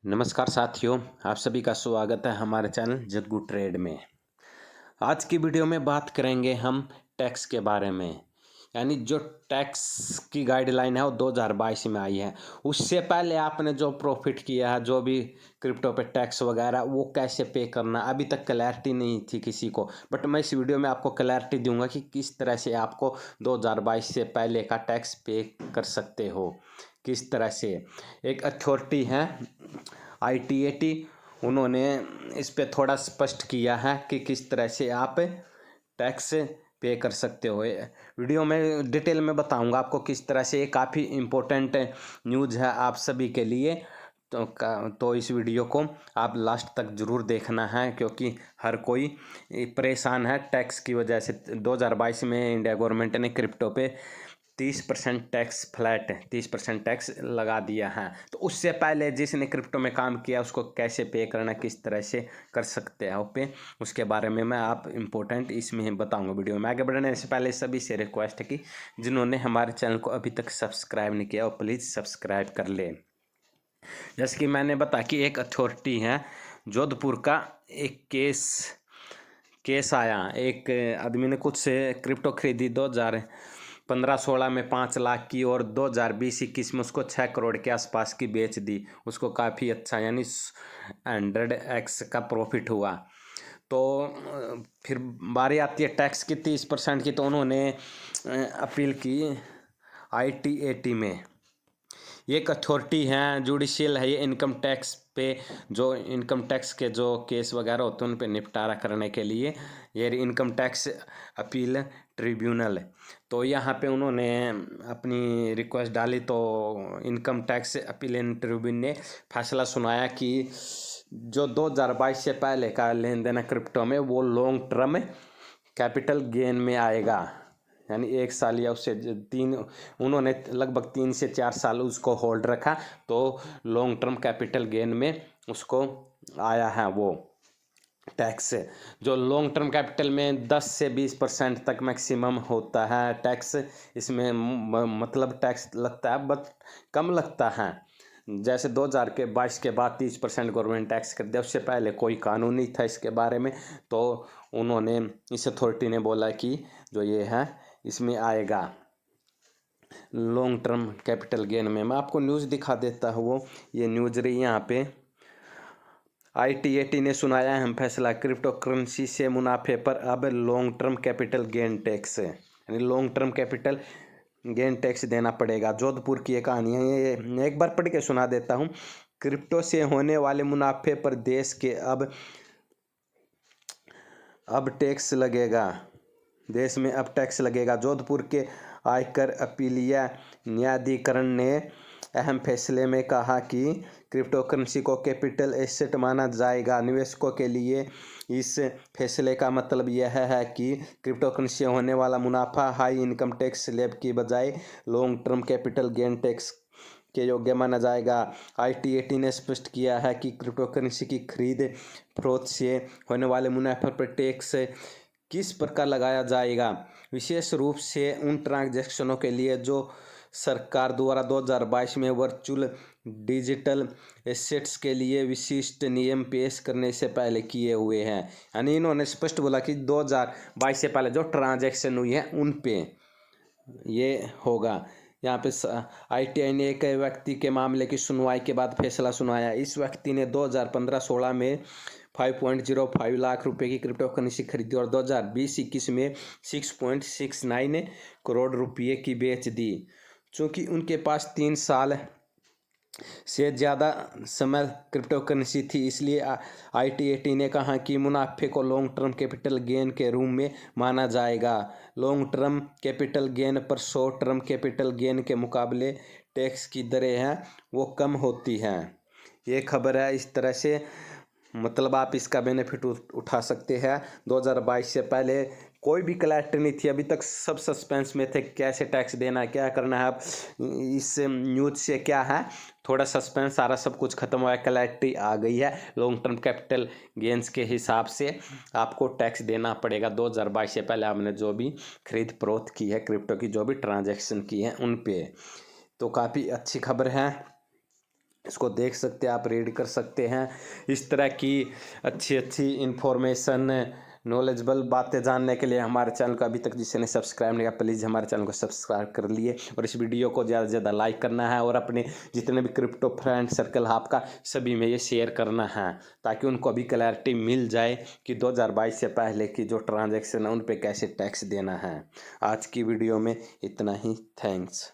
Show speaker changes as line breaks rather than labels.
नमस्कार साथियों, आप सभी का स्वागत है हमारे चैनल जग्गू ट्रेड में। आज की वीडियो में बात करेंगे हम टैक्स के बारे में। यानी जो टैक्स की गाइडलाइन है वो 2022 में आई है। उससे पहले आपने जो प्रॉफिट किया है, जो भी क्रिप्टो पे टैक्स वगैरह, वो कैसे पे करना, अभी तक क्लैरिटी नहीं थी किसी को। बट मैं इस वीडियो में आपको क्लैरिटी दूंगा कि किस तरह से आपको 2022 से पहले का टैक्स पे कर सकते हो। किस तरह से एक अथॉरिटी है ITAT, उन्होंने इस पे थोड़ा स्पष्ट किया है कि किस तरह से आप टैक्स पे कर सकते हो। वीडियो में डिटेल में बताऊंगा आपको किस तरह से। ये काफ़ी इम्पोर्टेंट न्यूज़ है आप सभी के लिए। तो इस वीडियो को आप लास्ट तक ज़रूर देखना है, क्योंकि हर कोई परेशान है टैक्स की वजह से। 2022 में इंडिया गवर्नमेंट ने क्रिप्टो पे 30% टैक्स, फ्लैट 30% टैक्स लगा दिया है। तो उससे पहले जिसने क्रिप्टो में काम किया उसको कैसे पे करना, किस तरह से कर सकते हैं पे, उसके बारे में मैं आप इम्पोर्टेंट इसमें बताऊंगा वीडियो में। आगे बढ़ने से पहले सभी से रिक्वेस्ट है कि जिन्होंने हमारे चैनल को अभी तक सब्सक्राइब नहीं किया वो प्लीज़ सब्सक्राइब कर लें। जैसे कि मैंने बताया कि एक अथॉरिटी है जोधपुर का, एक केस आया। एक आदमी ने कुछ से क्रिप्टो खरीदी 2015-16 में 5 लाख की, और 2020-21 में उसको 6 करोड़ के आसपास की बेच दी। उसको काफ़ी अच्छा, यानी 100x का प्रॉफिट हुआ। तो फिर बारी आती है टैक्स की 30% की, तो उन्होंने अपील की ITAT में। ये एक अथॉरिटी है, जुडिशियल है ये। इनकम टैक्स पे, जो इनकम टैक्स के जो केस वगैरह होते हैं उन पे निपटारा करने के लिए ये इनकम टैक्स अपील ट्रिब्यूनल। तो यहाँ पे उन्होंने अपनी रिक्वेस्ट डाली, तो इनकम टैक्स अपील ट्रिब्यूनल ने फैसला सुनाया कि जो 2022 से पहले का लेन देन क्रिप्टो में, वो लॉन्ग टर्म कैपिटल गेन में आएगा। यानी 1 साल या उससे उन्होंने लगभग 3 से 4 साल उसको होल्ड रखा, तो लॉन्ग टर्म कैपिटल गेन में उसको आया है वो टैक्स। जो लॉन्ग टर्म कैपिटल में 10 से 20% तक मैक्सिमम होता है टैक्स। इसमें मतलब टैक्स लगता है, बट कम लगता है। जैसे 2022 के बाद 30% गवर्नमेंट टैक्स कर दिया, उससे पहले कोई कानून नहीं था इसके बारे में। तो उन्होंने, इस अथॉरिटी ने बोला कि जो ये है इसमें आएगा लॉन्ग टर्म कैपिटल गेन में। मैं आपको न्यूज़ दिखा देता हूँ, वो ये न्यूज़ रही यहाँ पे। ITAT ने सुनाया अहम फैसला, क्रिप्टो करेंसी से मुनाफे पर अब long term capital gain tax, यानी long term capital gain tax देना पड़ेगा। जोधपुर की एक कहानी है ये, मैं एक बार पढ़ के सुना देता हूँ। क्रिप्टो से होने वाले मुनाफे पर देश के अब टैक्स लगेगा। देश में अब टैक्स लगेगा। जोधपुर के आयकर अपीलीय न्यायाधिकरण ने अहम फैसले में कहा कि क्रिप्टो करेंसी को कैपिटल एसेट माना जाएगा। निवेशकों के लिए इस फैसले का मतलब यह है कि क्रिप्टो करेंसी से होने वाला मुनाफा हाई इनकम टैक्स स्लैब की बजाय long term capital gain tax के योग्य माना जाएगा। ITAT ने स्पष्ट किया है कि क्रिप्टो करेंसी की खरीद फरोख्त से होने वाले मुनाफे पर टैक्स किस प्रकार लगाया जाएगा, विशेष रूप से उन ट्रांजैक्शनों के लिए जो सरकार द्वारा 2022 में वर्चुअल डिजिटल एसेट्स के लिए विशिष्ट नियम पेश करने से पहले किए हुए हैं। यानी इन्होंने स्पष्ट बोला कि 2022 से पहले जो ट्रांजैक्शन हुई है उन पे ये होगा। यहाँ पे ITAT ने एक व्यक्ति के मामले की सुनवाई के बाद फैसला सुनाया। इस व्यक्ति ने 2015-16 में 5.05 लाख रुपए की क्रिप्टो करेंसी खरीदी और 2020-21 में 6.69 करोड़ रुपये की बेच दी। चूँकि उनके पास 3 साल से ज़्यादा समय क्रिप्टो करेंसी थी, इसलिए ITAT ने कहा कि मुनाफे को लॉन्ग टर्म कैपिटल गेन के रूप में माना जाएगा। लॉन्ग टर्म कैपिटल गेन पर शॉर्ट टर्म कैपिटल गेन के मुकाबले टैक्स की दरें हैं वो कम होती हैं। ये खबर है इस तरह से, मतलब आप इसका बेनिफिट उठा सकते हैं। 2022 से पहले कोई भी क्लैरिटी नहीं थी, अभी तक सब सस्पेंस में थे, कैसे टैक्स देना है, क्या करना है। अब इस न्यूज़ से क्या है, थोड़ा सस्पेंस सारा सब कुछ खत्म हुआ है, क्लैरिटी आ गई है। लॉन्ग टर्म कैपिटल गेंस के हिसाब से आपको टैक्स देना पड़ेगा 2022 से पहले आपने जो भी खरीद फरोख्त की है, क्रिप्टो की जो भी ट्रांजैक्शन की है उन पे। तो काफ़ी अच्छी खबर है। इसको देख सकते हैं, आप रीड कर सकते हैं। इस तरह की अच्छी अच्छी इन्फॉर्मेशन, नॉलेजेबल बातें जानने के लिए हमारे चैनल को अभी तक जिसने सब्सक्राइब नहीं किया प्लीज़ हमारे चैनल को सब्सक्राइब कर लिए, और इस वीडियो को ज़्यादा से ज़्यादा लाइक करना है और अपने जितने भी क्रिप्टो फ्रेंड सर्कल है आपका सभी में ये शेयर करना है, ताकि उनको भी क्लैरिटी मिल जाए कि 2022 से पहले की जो ट्रांजैक्शन है उन पर कैसे टैक्स देना है। आज की वीडियो में इतना ही। थैंक्स।